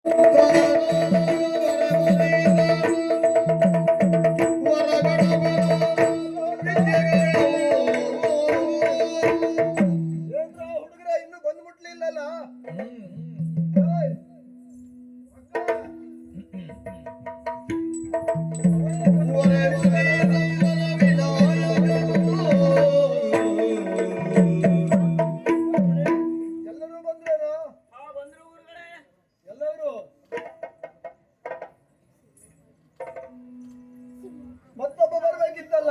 ಇನ್ನು ಬಂದ್ಬಿಟ್ಲಿಲ್ಲಲ್ಲ. ಎಲ್ಲರೂ ಬಂದ್ರೇನೋ? ಎಲ್ಲರೂ ಮತ್ತೊಬ್ಬ ಬರ್ಬೇಕಿತ್ತಲ್ಲ.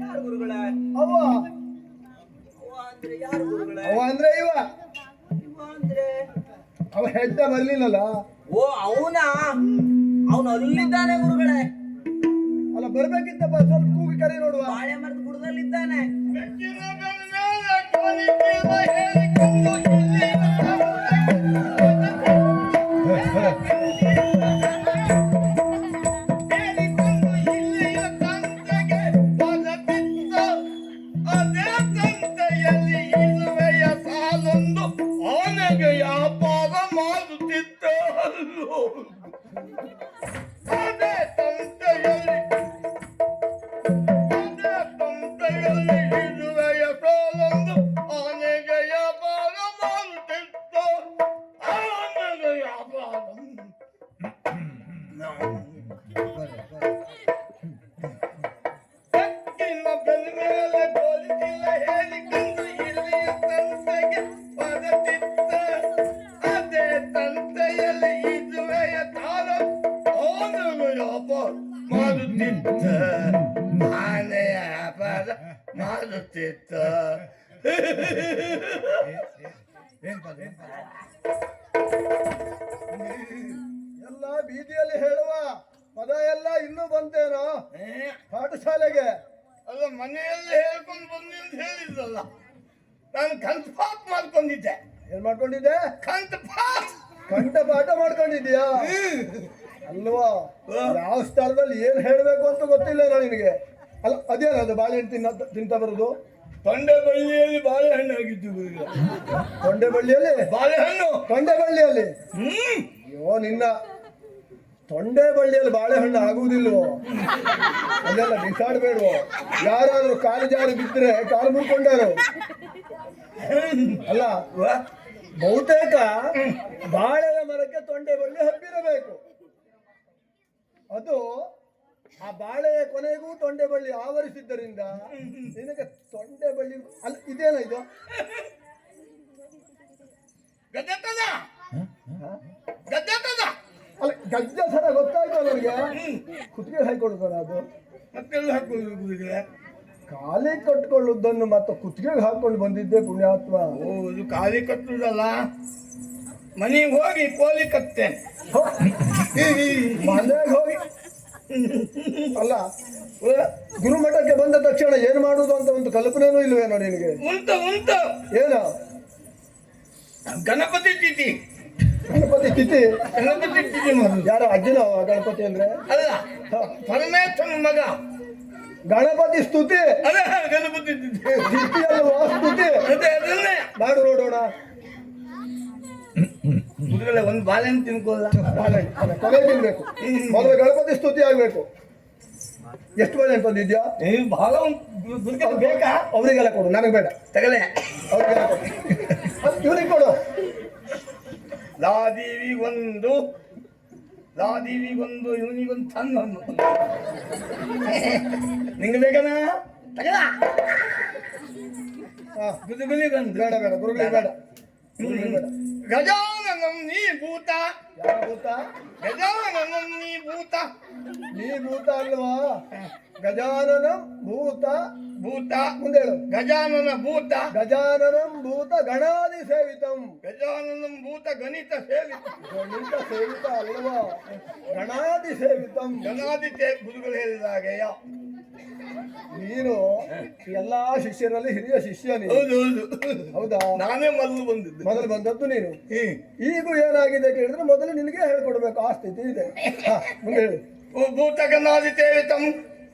ಯಾರು ಗುರುಗಳೇ? ಅವ ಯಾರು ಗುರುಗಳೇ? ಅವ ಅಂದ್ರೆ ಇವ ಅಂದ್ರೆ ಅವ ಹೆಡ್ಡ ಬರ್ಲಿಲ್ಲಲ್ಲ. ಓ ಅವನಾ? ಅವನು ಅಲ್ಲಿದ್ದಾನೆ ಗುರುಗಳೇ. ಅಲ್ಲ ಬರ್ಬೇಕಿತ್ತಪ್ಪ, ಸ್ವಲ್ಪ ಕೂಗಿ ಕರಿ ನೋಡುವ. ಬಾಳೆ ಮರದ ಬುಡದಲ್ಲಿದ್ದಾನೆ. ಮಾಡುತ್ತಿತ್ತ ಎಲ್ಲ ಬೀದಿಯಲ್ಲಿ ಹೇಳುವ ಪದ ಎಲ್ಲ ಇನ್ನೂ ಬಂತೇನೋ ಪಾಠಶಾಲೆಗೆ? ಅಲ್ಲ ಮನೆಯಲ್ಲಿ ಹೇಳ್ಕೊಂಡು ಬಂದಿ ಅಂತ ಹೇಳಿದ್ರಲ್ಲ, ನಾನು ಕಂಠಪಾಠ ಮಾಡ್ಕೊಂಡಿದ್ದೆ. ಏನ್ ಮಾಡ್ಕೊಂಡಿದ್ದೆ? ಕಂಠಪಾಠ. ಕಂಠಪಾಠ ಮಾಡ್ಕೊಂಡಿದ್ಯಾ? ಅಲ್ವಾ, ಯಾವ ಸ್ಥಳದಲ್ಲಿ ಏನ್ ಹೇಳ್ಬೇಕು ಅಂತ ಗೊತ್ತಿಲ್ಲ ನಿನಗೆ. ಅಲ್ಲ ಅದೇನದು ಬಾಳೆಹಣ್ಣು ತಿಂತ ಬರುದು? ತೊಂಡೆ ಬಳ್ಳಿಯಲ್ಲಿ ಬಾಳೆಹಣ್ಣು ಆಗಿದ್ದು. ತೊಂಡೆ ಬಳ್ಳಿಯಲ್ಲಿ ಬಾಳೆಹಣ್ಣು? ತೊಂಡೆ ಬಳ್ಳಿಯಲ್ಲಿ? ಅಯ್ಯೋ ನಿನ್ನ, ತೊಂಡೆ ಬಳ್ಳಿಯಲ್ಲಿ ಬಾಳೆಹಣ್ಣು ಆಗುವುದಿಲ್ವೋ? ಅದೆಲ್ಲ ಬಿಸಾಡ್ಬೇಡ್ವೋ. ಯಾರಾದ್ರೂ ಕಾಲು ಜಾರಿ ಬಿದ್ದರೆ ಕಾಲು ಮುರ್ಕೊಂಡಾರು. ಅಲ್ಲ ಬಹುತೇಕ ಬಾಳೆಯ ಮರಕ್ಕೆ ತೊಂಡೆ ಬಳ್ಳಿ ಹಬ್ಬಿರಬೇಕು. ಅದು ಆ ಬಾಳೆಯ ಕೊನೆಗೂ ತೊಂಡೆ ಬಳ್ಳಿ ಆವರಿಸಿದ್ದರಿಂದ ನಿನಗೆ ತೊಂಡೆ ಬಳ್ಳಿ. ಅಲ್ಲ ಇದೇನ ಇದು? ಗದ್ದೆತದ ಗದ್ದೆತದ. ಅಲ್ಲ ಗಜ್ಜೆ ಸರ ಗೊತ್ತಾಯ್ತು ನನಗೆ. ಕುತ್ತಿಗೆ ಹಾಕೊಳ್ಳುತ್ತಾರ ಅದು? ಮತ್ತೆಲ್ಲ ಹಾಕೊಳ್ಳುವುದಿಲ್ಲ. ಖಾಲಿ ಕಟ್ಕೊಳ್ಳುವುದನ್ನು ಮತ್ತೆ ಕುತ್ತಿಗೆಗೆ ಹಾಕೊಂಡು ಬಂದಿದ್ದೆ ಪುಣ್ಯಾತ್ಮ. ಓ ಇದು ಖಾಲಿ ಕಟ್ಟುದಲ್ಲ, ಮನೆಗೆ ಹೋಗಿ ಕೋಲಿ ಕತ್ತೇನೆ. ಮನೆಗೆ ಹೋಗಿ ಅಲ್ಲ, ಗುರುಮಠಕ್ಕೆ ಬಂದ ತಕ್ಷಣ ಏನು ಮಾಡುವುದು ಅಂತ ಒಂದು ಕಲ್ಪನೆನೂ ಇಲ್ವೇನೋ ನಿನಗೆ? ಉಂಟು ಉಂಟು. ಏನು? ಗಣಪತಿ ತಿಥಿ. ಗಣಪತಿ ತಿಥಿ? ಗಣಪತಿ ತಿಥಿ ಮಾಡುದು. ಯಾರ ಅಜ್ಜನ ಗಣಪತಿ ಅಂದ್ರೆ? ಅಲ್ಲ, ಪರಮೇಶ್ವರನ ಮಗ ಗಣಪತಿ ಸ್ತುತಿ. ಅದೇ ಗಣಪತಿ ತಿಥಿ. ತಿಥಿ ಅಲ್ವಾ ಸ್ತುತಿ? ಅದೇ ಅದನ್ನೇ ಮಾಡು ನೋಡೋಣ. ಒಂದು ಬಾಳೆಹಣ್ಣು ತಿನ್ಕೋಲ್ಲ. ಬಾಳೆಹಣ್ಣು ಕೊನೆ ತಿನ್ಬೇಕು. ಮೊದಲು ಗಣಪತಿ ಸ್ತುತಿ ಆಗ್ಬೇಕು. ಎಷ್ಟು ಬಾಳೆಹಣ್ಣು ತಂದಿದ್ಯಾ? ಬಹಳ ಬೇಕಾ? ಅವರಿಗೆಲ್ಲ ಕೊಡು, ನನಗೆ ಬೇಡ. ತಗಲೆ ಅವ್ರಿಗೆಲ್ಲ ಕೊಡು. ಇವನಿಗೆ ಕೊಡು. ಲಾದೀವಿಗೊಂದು ಇವನಿಗೊಂದು ತನ್ನೊಂದು. ನಿಂಗೆ ಬೇಕನಾ? ತಗಲ. ಗುದುಗುಲಿಗೊಂದು. ಬೇಡ ಬೇಡ, ಗುರುಗಳಿಗೆ ಬೇಡ. ಬೇಡ. ಗಜಾನನಂ ನೀ ಭೂತ. ಯಾವ ಭೂತ? ಗಜಾನನಂ ನೀ ಭೂತ. ನೀ ಭೂತ ಅಲ್ವಾ? ಗಜಾನನಂ ಭೂತ. ಭೂತ ಮುಂದೆ ಹೇಳು. ಗಜಾನನ ಭೂತ. ಗಜಾನನಂ ಭೂತ ಗಣಾದಿ ಸೇವಿತಂ. ಗಜಾನನಂ ಭೂತ ಗಣಿತ ಸೇವಿತ. ಗಣಿತ ಸೇವಿತ ಅಲ್ವಾ? ಗಣಾದಿ ಸೇವಿತಂ. ಗಣಾದಿ ಗುರುಗಳು ಹೇಳಿದಾಗೆಯ ನೀನು ಎಲ್ಲಾ ಶಿಷ್ಯರಲ್ಲಿ ಹಿರಿಯ ಶಿಷ್ಯ ನೀನು. ಹೌದು. ಹೌದಾ? ನಾನೇ ಮೊದಲು ಬಂದಿದ್ದೆ. ಮೊದಲು ಬಂದದ್ದು ನೀನು. ಈಗ ಏನಾಗಿದೆ ಕೇಳಿದ್ರೆ ಮೊದಲು ನಿನಗೆ ಹೇಳ್ಕೊಡ್ಬೇಕು. ಆ ಸ್ಥಿತಿ ಇದೆ. ಮುಂದೆ ಹೇಳು. ಭೂತ ಗಣಾದಿ ಸೇವಿತಂ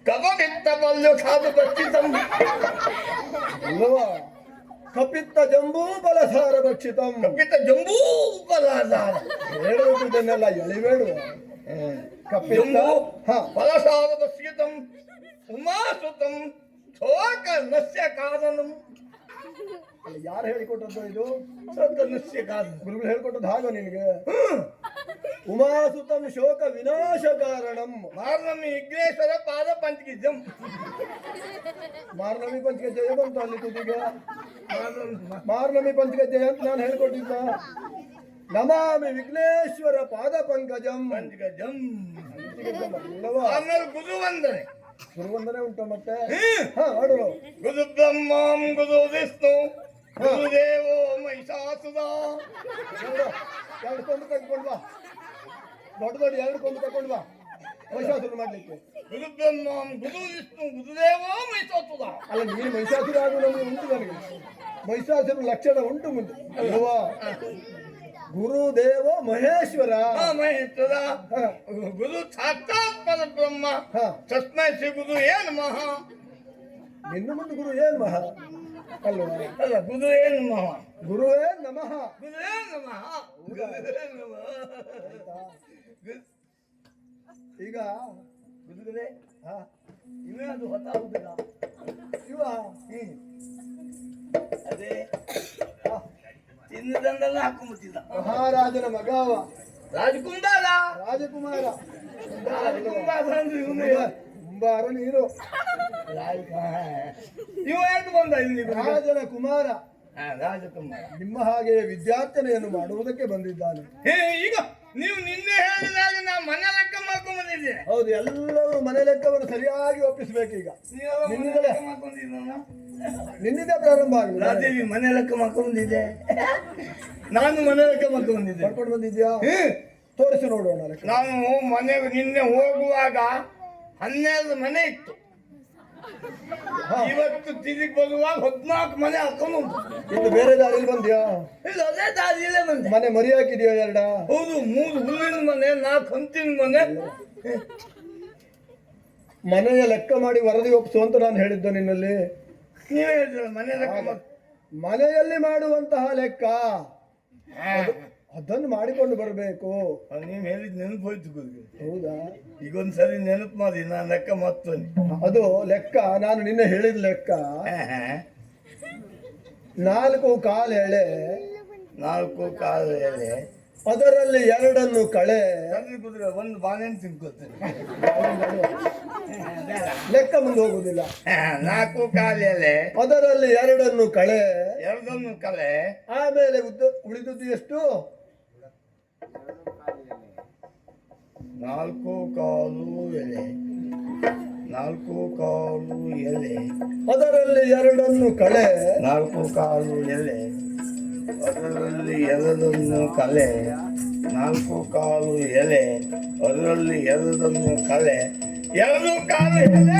ಕಬ ಬಿತ್ತ ಬಲ್ಲು ಸಾಧು ಬಚ್ಚಿತಂ. ಅಲ್ವಾ? ಕಪಿತ್ತ ಜಂಬೂ ಬಲಸಾರ ಭಕ್ಷಿತಂ. ಕಪಿತ ಜಂಬೂ ಫಲಾಧಾರ ಹೇಳುವುದನ್ನೆಲ್ಲ ಎಳಿಬೇಡುವ. ಕಪಿತ್ತ ಜಂಬೂ ಹಾ ಫಲಸಾರ ಭಕ್ಷಿತಂ ಉಮಾಸುತಂ ಶೋಕ ನಸ್ಯ ಕಾರಣಂ. ಯಾರು ಹೇಳಿಕೊಟ್ಟದ್ದು ಇದು? ಶೋಕ ನಸ್ಯ ಕಾರಣ ಗುರುಗಳು ಹೇಳ್ಕೊಟ್ಟದ್ದು ಹಾಗ ನಿನಗೆ? ಉಮಾಸುತಂ ಶೋಕ ವಿನಾಶ ಕಾರಣಂ. ಮಾರ್ನಮಿ ವಿಘ್ನೇಶ್ವರ ಪಾದ ಪಂಚಗಿಜಂ. ಮಾರ್ನಮಿ ಪಂಚಗಜ್ಜಯ ಬಂತು ಅಲ್ಲಿ ತುದಿಗೆ. ಮಾರ್ನಮಿ ಪಂಚಗಜ್ಜಯ ಅಂತ ನಾನು ಹೇಳ್ಕೊಟ್ಟಿದ್ದ. ನಮಾಮಿ ವಿಘ್ನೇಶ್ವರ ಪಾದ ಪಂಕಜಂ. ಪಂಚಗಜಂ. ಅಲ್ಲವಾ? ಆಮೇಲೆ ಗುರುವಂದನೆ. ಗುರುವಂದನೆ ಉಂಟು ಮತ್ತೆ. ಹಾ ಆಡು. ಗುರು ಬ್ರಹ್ಮಂ ಗುರು ವಿಷ್ಣು ಗುರುದೇವೋ ಮಹಿಷಾಸುರ. ಎರಡು ಕೊಂದು ಕಟ್ಕೊಂಡು ಬಾ. ದೊಡ್ಡ ದೊಡ್ಡ ಎರಡು ಕೊಂದು ಕಟ್ಕೊಂಡು ಬಾ ಮಹಿಷಾಸುರ ಮಾಡ್ಲಿಕ್ಕೆ. ಗುರು ಬ್ರಹ್ಮಂ ಗುರು ವಿಷ್ಣು ಗುರುದೇವೋ ಮಹಿಷಾಸುರ. ಅಲ್ಲ ನೀನು ಮಹಿಷಾಸುರ ಆಗುವ ನಮಗೆ ಉಂಟು. ನನಗೆ ಮಹಿಷಾಸುರ ಲಕ್ಷಣ ಉಂಟು ಮುಂದೆ ಅಲ್ವಾ? ಗುರುದೇವ ಮಹೇಶ್ವರ. ಮಹೇಶ್ವರ ಹಾ. ಗುರು ಸಾಕ್ಷಾತ್ ಪರಬ್ರಹ್ಮ ಹಾ. ತಸ್ಮೈ ಶ್ರೀ ಗುರು ಏನ್ ಮಹ. ನಿನ್ನ ಮುಂದೆ ಗುರು ಏನ್ ಮಹಾ ಅಲ್ವಾ? ಅಲ್ಲ ಗುರು ಏನ್ ಮಹ. ಗುರುವೇ ನಮಃ. ಗುರು ಏನ್ ನಮಃ. ಗುರು ಏನ್ ನಮಃ. ಈಗ ಗುರುಗಳೇ ಹಾ ಇವೇ ಅದು ಹೊತ್ತಾಗುದಿಲ್ಲ. ಇವ ಅದೇ ಚಿನ್ನದಂಡೆಲ್ಲ ಹಾಕೊಂಡ್ಬಿಟ್ಟಿದ್ದ ಮಹಾರಾಜನ ಮಗ ಅವ. ರಾಜಕುಂಬಾರ. ರಾಜಕುಮಾರ. ರಾಜಕುಂಬಾರ ಅಂದ್ರೆ ಇವನು. ಕುಂಬಾರ ನೀನು. ಇವ ಯಾಕೆ ಬಂದ ಇಲ್ಲಿ? ರಾಜನ ಕುಮಾರ. ರಾಜಕುಮಾರ ನಿಮ್ಮ ಹಾಗೆ ವಿದ್ಯಾರ್ಥನೆಯನ್ನು ಮಾಡುವುದಕ್ಕೆ ಬಂದಿದ್ದಾನೆ. ಈಗ ನೀವು ನಿನ್ನೆ ಹೇಳಿದಾಗ ನಾ ಮನೆ ಲೆಕ್ಕ ಮಾಡ್ಕೊಂಡ್ ಬಂದಿದ್ದೇನೆ. ಹೌದು, ಎಲ್ಲರೂ ಮನೆ ಲೆಕ್ಕವನ್ನು ಸರಿಯಾಗಿ ಒಪ್ಪಿಸಬೇಕೀಗ. ನಿನ್ನಿಂದ ಪ್ರಾರಂಭ ಆಗಿದೆ. ರಾತ್ರಿ ಮನೆ ಲೆಕ್ಕ ಮಾಡ್ಕೊಂಡ್ ಬಂದಿದ್ದೆ. ನಾನು ಮನೆ ಲೆಕ್ಕ ಮಾಡ್ಕೊಂಡ್ ಬಂದಿದ್ದೆ. ಮಾಡ್ಕೊಂಡು ಬಂದಿದ್ಯಾ? ತೋರಿಸಿ ನೋಡೋಣ ಲೆಕ್ಕ. ನಾನು ಮನೆಗೆ ನಿನ್ನೆ ಹೋಗುವಾಗ 12 ಮನೆ ಇತ್ತು. ಇವತ್ತು ತಿರುಗಿ ಬರುವಾಗ 14 ಮನೆ ಹಾಕೊಂಡು ಉಂಟು. ಇನ್ನು ಬೇರೆ ದಾರಿಯಲ್ಲಿ ಬಂದ್ಯಾ? ಇಲ್ಲ, ಅದೇ ದಾರಿಯಲ್ಲೇ ಬಂದೆ. ಮನೆ ಮರಿ ಹಾಕಿದ್ಯಾ? ಎರಡ? ಹೌದು, 3 ಹುಲ್ಲಿನ ಮನೆ, 4 ಹಂಚಿನ ಮನೆ. ಮನೆಯ ಲೆಕ್ಕ ಮಾಡಿ ವರದಿ ಒಪ್ಪಿಸು ಅಂತ ನಾನು ಹೇಳಿದ್ದೆ ನಿನ್ನಲ್ಲಿ. ನೀವೇ ಹೇಳಿದ್ರಲ್ಲ ಮನೆ ಲೆಕ್ಕ ಮನೆಯಲ್ಲಿ ಮಾಡುವಂತಹ ಲೆಕ್ಕ ಅದನ್ನು ಮಾಡಿಕೊಂಡು ಬರಬೇಕು. ನೀವು ಹೇಳಿದ್ ನೆನಪು ಹೋಯ್ತು ಗುರುಗೆ. ಹೌದಾ? ಈಗೊಂದ್ಸರಿ ನೆನಪು ಮಾಡಿ ನಾನು ಲೆಕ್ಕ ಮಾಡ್ತೇನೆ. ಅದು ಲೆಕ್ಕ ನಾನು ನಿನ್ನೆ ಹೇಳಿದ ಲೆಕ್ಕ 4 ಕಾಲು ಎಳೆ, 4 ಕಾಲು ಎಲೆ, ಅದರಲ್ಲಿ 2 ಕಳೆ. ಕುದುರೆ ಒಂದು ಬಾಳೆಹಣ್ಣು ತಿನ್ಕೋತೇನೆ. ಲೆಕ್ಕ ಮುಂದೆ ಹೋಗುದಿಲ್ಲ. 4 ಕಾಲು ಎಲೆ, ಅದರಲ್ಲಿ 2 ಕಳೆ, 2 ಕಲೆ, ಆಮೇಲೆ ಉಳಿದದ್ದು ಎಷ್ಟು? 4 ಕಾಲು ಎಲೆ, 4 ಕಾಲು ಎಲೆ, ಅದರಲ್ಲಿ 2 ಕಳೆ, 4 ಕಾಲು ಎಲೆ, ಅದರಲ್ಲಿ 2 ಕಲೆ, 4 ಕಾಲು ಎಲೆ, ಅದರಲ್ಲಿ 2 ಕಲೆ, 2 ಕಾಲು ಎಲೆ,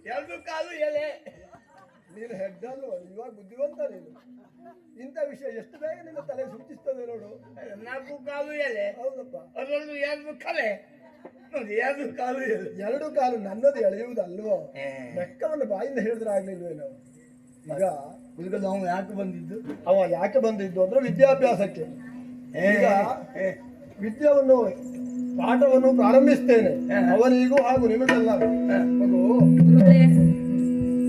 2 ಕಾಲು ಎಲೆ. ನೀನು ಹೆಡ್ಡಲ್ವ? ಇವಾಗ ಬುದ್ಧಿವಂತ ನೀನು. ಇಂಥ ವಿಷಯ ಎಷ್ಟು ಬೇಗ ನಿನ್ನ ತಲೆ ಸೂಚಿಸ್ತದೆ ನೋಡು. 4 ಕಾಲು ಎಲೆ, ಹೌದಪ್ಪ. ಅದರಲ್ಲಿ 2 ಕಲೆ, ನೋಡಿ 2 ಕಾಲು ಎಲೆ. 2 ಕಾಲು ನನ್ನದು ಎಳೆಯುವುದಲ್ವೋ? ಲೆಕ್ಕವನ್ನು ಬಾಯಿಂದ ಹೇಳಿದ್ರೆ ಆಗ್ಲಿಲ್ವೇನೋ? ಈಗ ಹುಡುಗರು ನಾವು ಯಾಕೆ ಬಂದಿದ್ದು? ಅವ ಯಾಕೆ ಬಂದಿದ್ದು ಅಂದ್ರೆ ವಿದ್ಯಾಭ್ಯಾಸಕ್ಕೆ. ಈಗ ವಿದ್ಯಾವನ್ನು ಪಾಠವನ್ನು ಪ್ರಾರಂಭಿಸ್ತೇನೆ ಅವನಿಗೂ ಹಾಗೂ ನಿಮಗೆಲ್ಲ. ಮಗು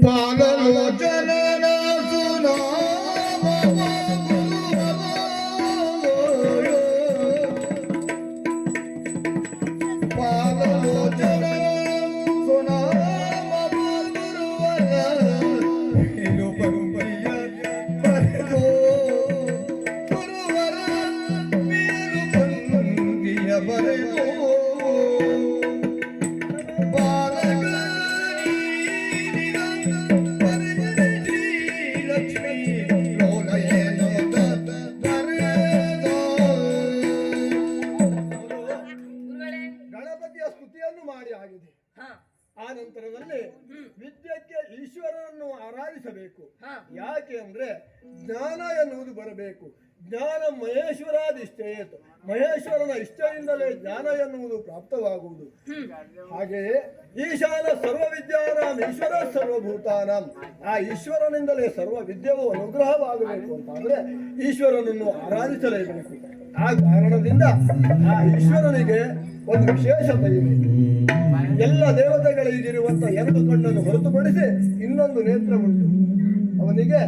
ಪಾಲಲೋಚನನ ಸುನಾಮ ಪಾಲಲೋಚನ ಸುನಾಮ ಗುರುವರ ಇದು ಪರಂಪರೆಯ ಬರೆದು ಗುರುವರ ಮೇರು ಪಂಕ್ತಿಯ ಬರೆದು ಗಣಪತಿಯ ಸ್ತುತಿಯನ್ನು ಮಾಡಿ ಆಗಿದೆ. ಆ ನಂತರದಲ್ಲಿ ವಿದ್ಯೆಗೆ ಈಶ್ವರನನ್ನು ಆರಾಧಿಸಬೇಕು. ಯಾಕೆ ಅಂದ್ರೆ ಜ್ಞಾನ ಎನ್ನುವುದು ಬರಬೇಕು. ಜ್ಞಾನ ಮಹೇಶ್ವರಾದಿಷ್ಟೇತ್, ಮಹೇಶ್ವರನ ಇಷ್ಟದಿಂದಲೇ ಜ್ಞಾನ ಎನ್ನುವುದು ಪ್ರಾಪ್ತವಾಗುವುದು. ಹಾಗೆಯೇ ಈಶಾನ ಸರ್ವವಿದ್ಯಾನಾಂ ಈಶ್ವರ ಸರ್ವಭೂತಾನಾಂ, ಆ ಈಶ್ವರನಿಂದಲೇ ಸರ್ವ ವಿದ್ಯೆಯು ಅನುಗ್ರಹವಾಗಬೇಕು ಅಂತಾದ್ರೆ ಈಶ್ವರನನ್ನು ಆರಾಧಿಸಲೇಬೇಕು. ಆ ಕಾರಣದಿಂದ ಆ ಈಶ್ವರನಿಗೆ ಒಂದು ವಿಶೇಷತೆ ಇದೆ. ಎಲ್ಲ ದೇವತೆಗಳಿಗಿರುವಂತ ಎರಡು ಕಣ್ಣನ್ನು ಹೊರತುಪಡಿಸಿ ಇನ್ನೊಂದು ನೇತ್ರ ಉಂಟು. ಅವನಿಗೆ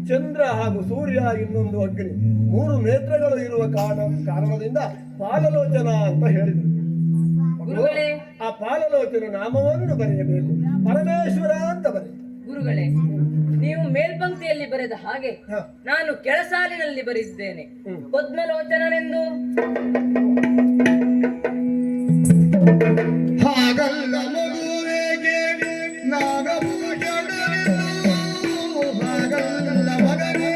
ಚಂದ್ರ ಹಾಗೂ ಸೂರ್ಯ, ಇನ್ನೊಂದು ಅಗ್ನಿ, 3 ನೇತ್ರಗಳು ಇರುವ ಕಾರಣದಿಂದ ಪಾಲಲೋಚನ ಅಂತ ಹೇಳಿದರು. ಗುರುಗಳೇ, ಆ ಪಾಲಲೋಚನ ನಾಮವನ್ನು ಬರೆಯಬೇಕು, ಪರಮೇಶ್ವರ ಅಂತ ಬರೆಯ. ಗುರುಗಳೇ, ನೀವು ಮೇಲ್ಪಂಕ್ತಿಯಲ್ಲಿ ಬರೆದ ಹಾಗೆ ನಾನು ಕೆಳಸಾಲಿನಲ್ಲಿ ಬರೆದಿದ್ದೇನೆ. ಪದ್ಮಲೋಚನನೆಂದು. ಹಾಗಲ್ಲ ಮಗುವಿಗೆ ನಾಗಭೂಷಣನೆಂದು, ಹಾಗಲ್ಲ ಮಗನೇ,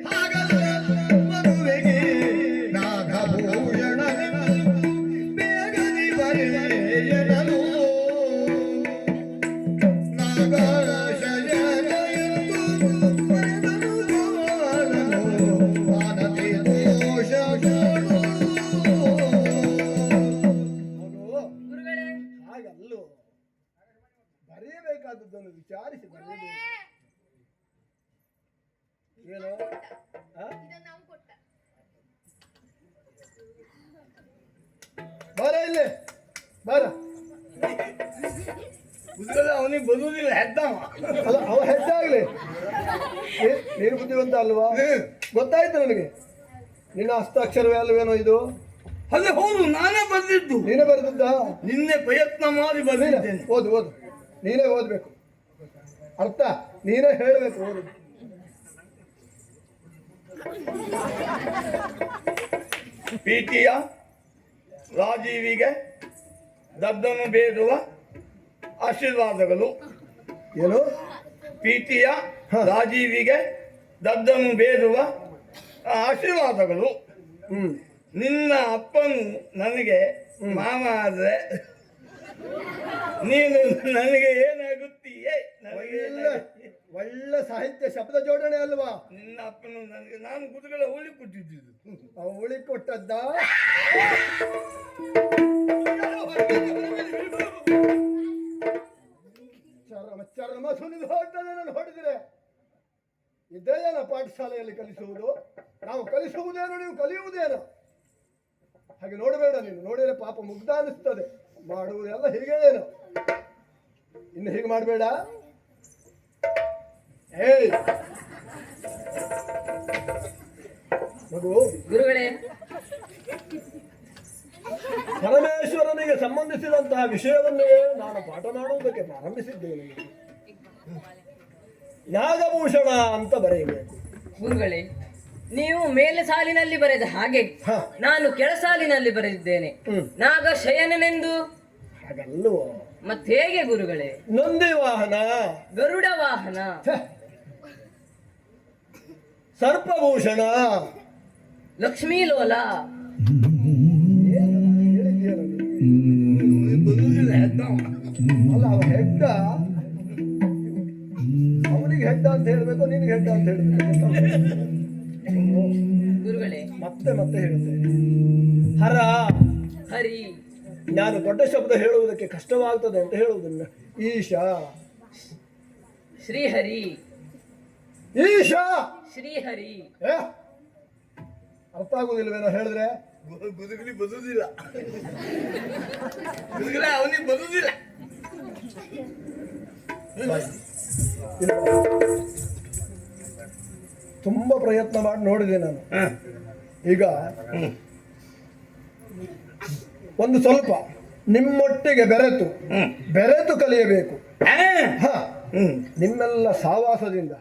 ಹಾಗಲ್ಲ ಮಗುವಿಗೆ ನಾಗಭೂಷಣನೆಂದು ಬೇಗನೆ ಬರೆಯಲು ನಾಗಶಯನ ಎಂದು ಬರೆದನು ಜ್ಞಾನನು ಆನತಿ ದೋಷಗಳು. ಗುರುಗಳೇ, ಹಾಗಲ್ಲೋ, ಬರೆಯಬೇಕಾದದ್ದನ್ನು ವಿಚಾರಿಸಿ ಬರೆಯಬೇಕು. ಏನು ಬರ ಇಲ್ಲಿ ಬರ. ಅವನಿಗೆ ಬರುವುದಿಲ್ಲ, ಹೆದ್ದವ. ಅಲ್ಲ, ಅವ ಹೆಚ್ಚಾಗ್ಲಿ, ನೀನು ಬುದ್ಧಿವಂತ ಅಲ್ವಾ? ಗೊತ್ತಾಯ್ತು ನನಗೆ. ನಿನ್ನ ಹಸ್ತಾಕ್ಷರವೇ ಅಲ್ವೇನೋ ಇದು? ಅದೇ ಹೌದು, ನಾನೇ ಬಂದಿದ್ದು. ನೀನೇ ಬರೆದದ್ದ? ನಿನ್ನೆ ಪ್ರಯತ್ನ ಮಾಡಿ ಬಂದಿದ್ದೇನೆ. ಓದು ಓದು, ನೀನೇ ಓದ್ಬೇಕು, ಅರ್ಥ ನೀನೇ ಹೇಳಬೇಕು. ಓದು. ಪ್ರೀತಿಯ ರಾಜೀವಿಗೆ ದದ್ದನ್ನು ಬೇಡುವ ಆಶೀರ್ವಾದಗಳು. ಏನು? ಪ್ರೀತಿಯ ರಾಜೀವಿಗೆ ದದ್ದನ್ನು ಬೇಡುವ ಆಶೀರ್ವಾದಗಳು. ನಿನ್ನ ಅಪ್ಪನು ನನಗೆ ಮಾಮ ಆದ್ರೆ ನೀನು ನನಗೆ ಏನಾಗುತ್ತೀಯೇ? ನನಗೆ ಒಳ್ಳೆ ಸಾಹಿತ್ಯ ಶಬ್ದ ಜೋಡಣೆ ಅಲ್ವಾ? ನಿನ್ನ ಅಪ್ಪನು ನನಗೆ, ನಾನು ಗುರುಗಳ ಹುಳಿ ಕೊಟ್ಟಿದ್ದು. ಅವ ಉಳಿ ಕೊಟ್ಟದ್ದ? ಚರ್ಮ ಚರ್ಮ ಸುನಿದು ಹೋಗ್ತದೆ. ನಾನು ಹೊಡೆದ್ರೆ ಇದೇನ ಪಾಠಶಾಲೆಯಲ್ಲಿ ಕಲಿಸುವುದು? ನಾವು ಕಲಿಸುವುದೇನು, ನೀವು ಕಲಿಯುವುದೇನು? ಹಾಗೆ ನೋಡಬೇಡ. ನೀನು ನೋಡಿದರೆ ಪಾಪ ಮುಗ್ಧ ಅನಿಸ್ತದೆ. ಮಾಡುವುದೆಲ್ಲ ಹೀಗೇನು, ಇನ್ನು ಹೀಗೆ ಮಾಡಬೇಡ. ಏಯ್ ಮಗು, ಗುರುಗಳೇ, ಪರಮೇಶ್ವರನಿಗೆ ಸಂಬಂಧಿಸಿದಂತಹ ವಿಷಯವನ್ನೇ ನಾನು ಪಾಠ ಮಾಡುವುದಕ್ಕೆ ಪ್ರಾರಂಭಿಸಿದ್ದೇನೆ. ನಾಗಭೂಷಣ ಅಂತ ಬರೆಯಬೇಕು. ಗುರುಗಳೇ, ನೀವು ಮೇಲೆ ಸಾಲಿನಲ್ಲಿ ಬರೆದ ಹಾಗೆ ನಾನು ಕೆಳಸಾಲಿನಲ್ಲಿ ಬರೆದಿದ್ದೇನೆ. ನಾಗಶಯನನೆಂದು. ಹಾಗಲ್ಲವೋ? ಮತ್ತೆ ಹೇಗೆ ಗುರುಗಳೇ? ನಂದಿ ವಾಹನ, ಗರುಡ ವಾಹನ, ಸರ್ಪಭೂಷಣ, ಲಕ್ಷ್ಮೀ ಲೋಲ. ಅಲ್ಲ, ಅವ ಹೆಡ್ಡ, ಅವನಿಗೆ ಹೆಡ್ಡ ಅಂತ ಹೇಳ್ಬೇಕು, ನಿನಗೆ ಹೆಡ್ಡ ಅಂತ ಹೇಳ್ಬೇಕು. ಗುರುಗಳೇ, ಮತ್ತೆ ಮತ್ತೆ ಹೇಳುತ್ತೇನೆ. ಹರ, ಹರಿ. ನಾನು ದೊಡ್ಡ ಶಬ್ದ ಹೇಳುವುದಕ್ಕೆ ಕಷ್ಟವಾಗ್ತದೆ ಅಂತ ಹೇಳುವುದಿಲ್ಲ. ಈಶಾ, ಶ್ರೀಹರಿ, ಈಶಾ, ಶ್ರೀಹರಿ. ಅರ್ಥ ಆಗುದಿಲ್ವೇನೋ ಹೇಳಿದ್ರೆ? ಗುರುಗಲಿ ಬದುದಿಲ್ಲ, ಗುರುಗಳೇ ಅವನಿಗೆ ಬದುದಿಲ್ಲ. ತುಂಬಾ ಪ್ರಯತ್ನ ಮಾಡಿ ನೋಡಿದೆ ನಾನು. ಈಗ ಒಂದು ಸ್ವಲ್ಪ ನಿಮ್ಮೊಟ್ಟಿಗೆ ಬೆರೆತು ಕಲಿಯಬೇಕು. ನಿಮ್ಮೆಲ್ಲ ಸಾವಾಸದಿಂದ,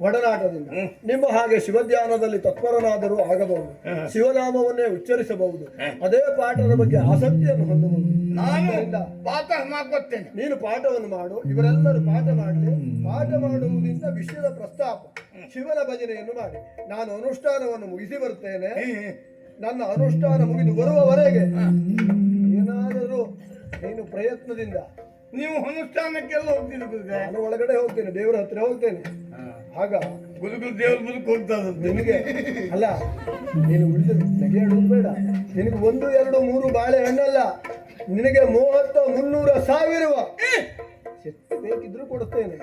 ಒಡನಾಟದಿಂದ ನಿಮ್ಮ ಹಾಗೆ ಶಿವಧ್ಯಾನದಲ್ಲಿ ತತ್ಪರನಾದರೂ ಆಗಬಹುದು, ಶಿವನಾಮವನ್ನೇ ಉಚ್ಚರಿಸಬಹುದು, ಅದೇ ಪಾಠದ ಬಗ್ಗೆ ಆಸಕ್ತಿಯನ್ನು ಹೊಂದಬಹುದು. ನಾನು ಪಾಠ ಮಾಡ್ಕೊಡ್ತೇನೆ, ನೀನು ಪಾಠವನ್ನು ಮಾಡು, ಇವರೆಲ್ಲರೂ ಪಾಠ ಮಾಡಲಿ. ಪಾಠ ಮಾಡುವುದರಿಂದ ವಿಷಯದ ಪ್ರಸ್ತಾಪ, ಶಿವನ ಭಜನೆಯನ್ನು ಮಾಡಿ. ನಾನು ಅನುಷ್ಠಾನವನ್ನು ಮುಗಿಸಿ ಬರ್ತೇನೆ. ನನ್ನ ಅನುಷ್ಠಾನ ಮುಗಿದು ಬರುವವರೆಗೆ ಏನಾದರೂ ನೀನು ಪ್ರಯತ್ನದಿಂದ. ನೀವು ಅನುಷ್ಠಾನಕ್ಕೆಲ್ಲ ಹೋಗ್ತೀನಿ, ನಾನು ಒಳಗಡೆ ಹೋಗ್ತೇನೆ, ದೇವರ ಹತ್ರ ಹೋಗ್ತೇನೆ. ಆಗ ಗುರುಗಳು ದೇವ್ರ ಬದುಕು ಹೋಗ್ತದಂತೆ ನಿನಗೆ ಅಲ್ಲ, ನೀನು ಉಳಿದು ನಗೆ ಆಡುವುದು ಬೇಡ. ನಿನಗೆ 1, 2, 3 ಬಾಳೆ ಹಣ್ಣಲ್ಲ, ನಿನಗೆ 30, 300, 1000 ಚೆತ್ತು ಬೇಕಿದ್ರು ಕೊಡುತ್ತೇನೆ.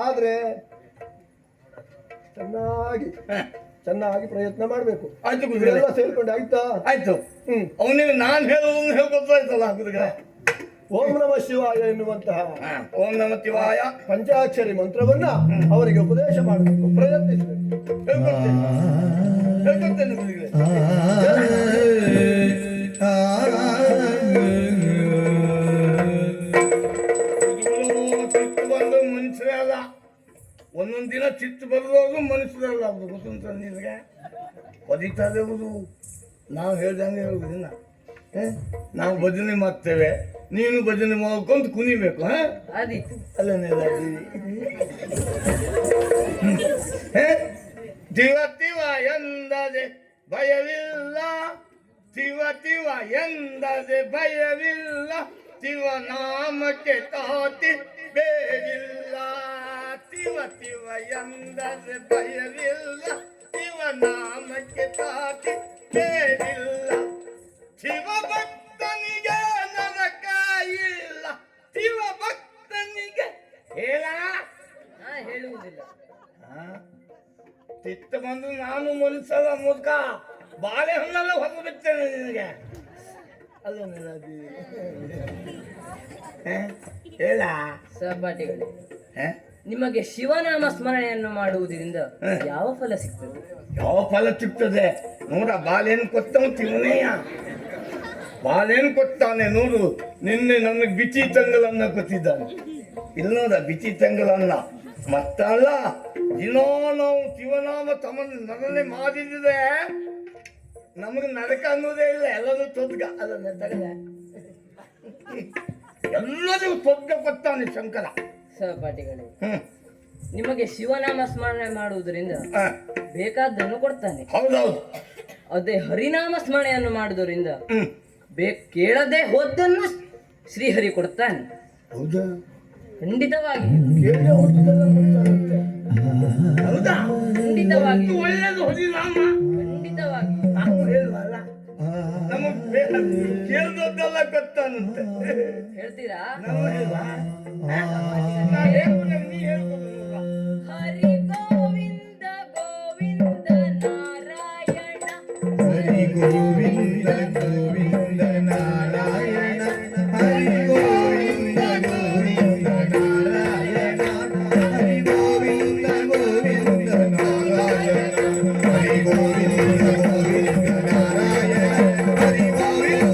ಆದ್ರೆ ಚೆನ್ನಾಗಿ ಪ್ರಯತ್ನ ಮಾಡ್ಬೇಕು. ಆಯ್ತು ಗುರುಗಳೇ, ಎಲ್ಲ ಸೇರ್ಕೊಂಡು ಆಯ್ತಾ? ಆಯ್ತು. ಅವನಿಗೆ ನಾನು ಹೇಳೋದನ್ನು ಹೇಳ್ಕೊತಾಯ್ತಲ್ಲ ಗುರುಗಳೇ. ಓಂ ನಮಃ ಶಿವಾಯ ಎನ್ನುವಂತಹ ಓಂ ನಮ ಶಿವಾಯ ಪಂಚಾಕ್ಷರಿ ಮಂತ್ರವನ್ನ ಅವರಿಗೆ ಉಪದೇಶ ಮಾಡಬೇಕು, ಪ್ರಯತ್ನಿಸಬೇಕು. ಹೇಳ್ಕೊಡ್ತೇನೆ ಗುರುಗಳೇ. ಚಿತ್ತು ಬಂದು ಮನುಷ್ಯರೇ ಅಲ್ಲ, ಒಂದೊಂದು ದಿನ ಚಿತ್ತು ಬರೋದು ಮನುಷ್ಯರಲ್ಲ. ಅದು ಗೊತ್ತುಂಟ ನಿನಗೆ? ಒದಿತಾ ಇರುವುದು ನಾವು ಹೇಳ್ದಂಗೆ ಹೇಳುವುದಿಲ್ಲ. ನಾವು ಭಜನೆ ಮಾಡ್ತೇವೆ, ನೀನು ಭಜನೆ ಮಾಡ್ಕೊಂಡು ಕುಣಿಬೇಕು. ಆದೀತು. ಅಲ್ಲನೆಲ್ಲ ತಿವ ತಿವ ಎಂದದೆ ಭಯವಿಲ್ಲ, ತಿವ ತಿವ ಎಂದದೆ ಭಯವಿಲ್ಲ, ತಿವ ನಾಮಕ್ಕೆ ತಾತಿ ಬೇರಿಲ್ಲ. ತಿವ ತಿವ ಎಂದದೆ ಭಯವಿಲ್ಲ, ತಿವ ನಾಮಕ್ಕೆ ತಾತಿ ಬೇರಿಲ್ಲ. ಶಿವ ಭಕ್ತನಿಗೆ ನರಕ ಇಲ್ಲ, ಶಿವ ಭಕ್ತನಿಗೆ ಹೇಳ ನಾ ಹೇಳುವುದಿಲ್ಲ. ಚಿತ್ತ ಬಂದು ನಾನು ಮನುಷ್ಯರ ಮುದುಕ ಬಾಳೆಹಣ್ಣೆಲ್ಲ ಹೊರಗೆ ಬಿಡ್ತೇನೆ ನಿನಗೆ. ಅಲ್ಲ ಹೇಳ ಸಹಪಾಠಿಗಳೇ, ನಿಮಗೆ ಶಿವನಾಮ ಸ್ಮರಣೆಯನ್ನು ಮಾಡುವುದರಿಂದ ಯಾವ ಫಲ ಸಿಗ್ತದೆ? ಯಾವ ಫಲ ಸಿಗ್ತದೆ ನೋಡ. ಬಾಳೆಹಣ್ಣು ಕೊಟ್ಟವನು ತಿನ್ನಯ್ಯ, ಬಾಳೆಹಣ್ಣು ಕೊಡ್ತಾನೆ ನೋಡು. ನಿನ್ನೆ ನನಗೆ ಬಿಚಿ ತಂಗಲನ್ನ ಕೊಟ್ಟಿದ್ದಾನೆ. ಇಲ್ಲಿ ನೋಡ ಬಿಚಿ ತಂಗಲನ್ನ. ಮತ್ತಲ್ಲ, ದಿನೋ ನಾವು ಶಿವನಾಮ ತಮ್ಮನ್ನು ನರನೆ ಮಾಡಿದ್ರೆ ನಮಗೆ ನರಕ ಅನ್ನೋದೇ ಇಲ್ಲ. ಎಲ್ಲದೂ ತೊದ್ಗ ಅದನ್ನ ತಗದೆ ಎಲ್ಲದೂ ತೊದ್ಗ ಕೊಡ್ತಾನೆ ಶಂಕರ. ಸಹಪಾಠಿಗಳೇ, ನಿಮಗೆ ಶಿವನಾಮ ಸ್ಮರಣೆ ಮಾಡುವುದರಿಂದ ಹ, ಬೇಕಾದ್ದನ್ನು ಕೊಡ್ತಾನೆ. ಹೌದೌದು. ಅದೇ ಹರಿನಾಮ ಸ್ಮರಣೆಯನ್ನು ಮಾಡುವುದರಿಂದ ಕೇಳದೆ ಹೋದ್ದನ್ನು ಶ್ರೀಹರಿ ಕೊಡ್ತಾನೆ. ಹೌದಾ? ಖಂಡಿತವಾಗಿ ಕೇಳಿ ಹೋಗಿದ್ದೆಲ್ಲ ಕೊಡ್ತಾರಂತೆ. ಹೌದಾ? ಖಂಡಿತವಾಗಿ ಒಳ್ಳೆಯದು ಹರಿನಾಮ. ಖಂಡಿತವಾಗಿ ನಾವು ಹೇಳುವಲ್ಲ, ನಮಗೆ ಕೇಳಿದದ್ದೆಲ್ಲ ಗೊತ್ತಾನಂತೆ. ಹೇಳ್ತೀರಾ? ನಾವು ಹೇಳುವ ನಾ ಹೇಳ್ಕೊಂಡೆ, ನೀ ಹೇಳ್ಕೊಂಡು ಹರಿ ಗೋವಿಂದ ಗೋವಿಂದ ನಾರಾಯಣ, ಹರಿ ಗೋವಿಂದ ಗೋವಿಂದ ನಾರಾಯಣ, ಹರಿ ಗೋವಿಂದ ಗೋವಿಂದ ನಾರಾಯಣ, ಹರಿ ಗೋವಿಂದ ಗೋವಿಂದ ನಾರಾಯಣ, ಹರಿ ಗೋವಿಂದ ಗೋವಿಂದ ನಾರಾಯಣ, ಹರಿ ಗೋವಿಂದ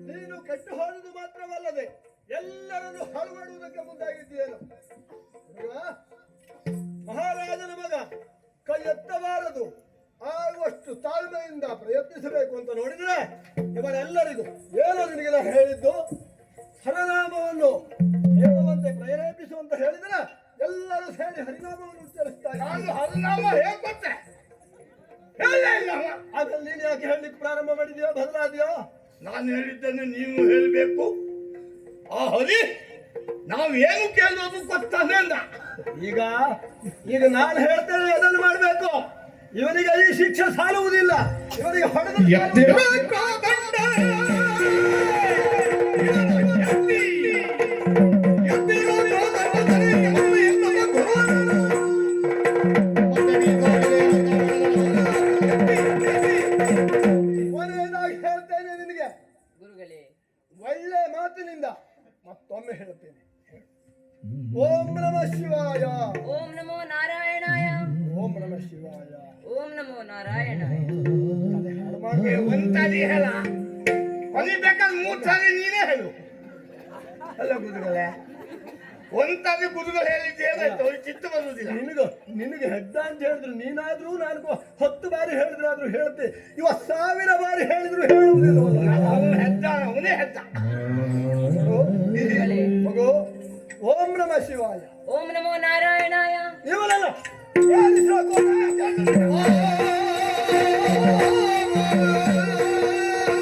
ನೀನು ಕೆಟ್ಟು ಹೋದುದು ಮಾತ್ರವಲ್ಲದೆ ಎಲ್ಲರನ್ನು ಹಾಳು ಮಾಡುವುದಕ್ಕೆ ಮುಂದಾಗಿದ್ದೀಯೇನು? ಹುಡುಗ, ಮಹಾರಾಜನ ಮಗ ಕೈ ಎತ್ತಬಾರದು, ಆಗುವಷ್ಟು ತಾಳ್ಮೆಯಿಂದ ಪ್ರಯತ್ನಿಸಬೇಕು ಅಂತ ನೋಡಿದ್ರೆ ಇವರೆಲ್ಲರಿಗೂ ಏನೋ ನಿನಗೆ ನಾನು ಹೇಳಿದ್ದು ಹರನಾಮವನ್ನು ಹೇಳುವಂತೆ ಪ್ರೇರೇಪಿಸುವಂತ ಹೇಳಿದ್ರೆ ಎಲ್ಲರೂ ಸೇರಿ ಹರಿನಾಮವನ್ನು ಉಚ್ಚರಿಸ್ತಾರೆ. ನಾನು ಹರಿನಾಮ ಹೇಳ್ಕೊಟ್ಟೆ, ಹೇಳೇ ಇಲ್ಲ ಅವ. ಆಮೇಲೆ ನೀನು ಯಾಕೆ ಹೇಳಲಿಕ್ಕೆ ಪ್ರಾರಂಭ ಮಾಡಿದ್ಯೋ, ಬದಲಾದ್ಯೋ? ನಾನು ಹೇಳಿದ್ದನ್ನು ನೀವು ಹೇಳಬೇಕು. ಆ ಹರಿ ನಾವು ಏನು ಕೇಳೋದು ಗೊತ್ತಾನೆ ಅಂದ. ಈಗ ನಾನು ಹೇಳ್ತೇನೆ ಅದನ್ನು ಮಾಡಬೇಕು. ಇವನಿಗೆ ಈ ಶಿಕ್ಷೆ ಸಾಲುವುದಿಲ್ಲ. ಇವನಿಗೆ ಹೊಡೆದು ಕೊನೆಯದಾಗಿ ಹೇಳ್ತೇನೆ ನಿನಗೆ, ಗುರುಗಳೇ, ಒಳ್ಳೆ ಮಾತಿನಿಂದ ಮತ್ತೊಮ್ಮೆ ಹೇಳುತ್ತೇನೆ. ಓಂ ನಮಃ ಶಿವಾಯ, ಓಂ ನಮೋ ನಾರಾಯಣಾಯ, ಓಂ ನಮಃ ಶಿವಾಯ. ಓಂ ನಮೋ ನಾರಾಯಣಾಯ. ತಲೆ ಹಾಳು ಮಾಡ್ಬೇಡ. ಒಂದ್ಸರಿ ಹೇಳ. ಬೇಕಾದ್ರೆ 3 ಸಾರಿ ನೀನೇ ಹೇಳು. ಅಲ್ಲ ಗುರುಗಳೇ, ಒಂದ್ಸಾರಿ ಗುರುಗಳು ಹೇಳಿದ್ದು ಏನಾಯ್ತು ಅವ್ರಿಗೆ ಚಿತ್ತ ಬರುವುದಿಲ್ಲ. ನಿನಗೆ ಹೆದ್ದ ಅಂತ ಹೇಳಿದ್ರು ನೀನಾದ್ರೂ ನಾನು 10 ಬಾರಿ ಹೇಳಿದ್ರಾದ್ರೂ ಹೇಳ್ತೆ. 1000 ಬಾರಿ ಹೇಳಿದ್ರು ಹೇಳುವುದಿಲ್ಲ. ಅವನು ಹೆದ್ದ, ಅವನೇ ಹೆದ್ದ. ಮಗು, ಓಂ ನಮ ಶಿವಾಯ. ಓಂ ನಮೋ ನಾರಾಯಣಾಯ. ಇವನಲ್ಲ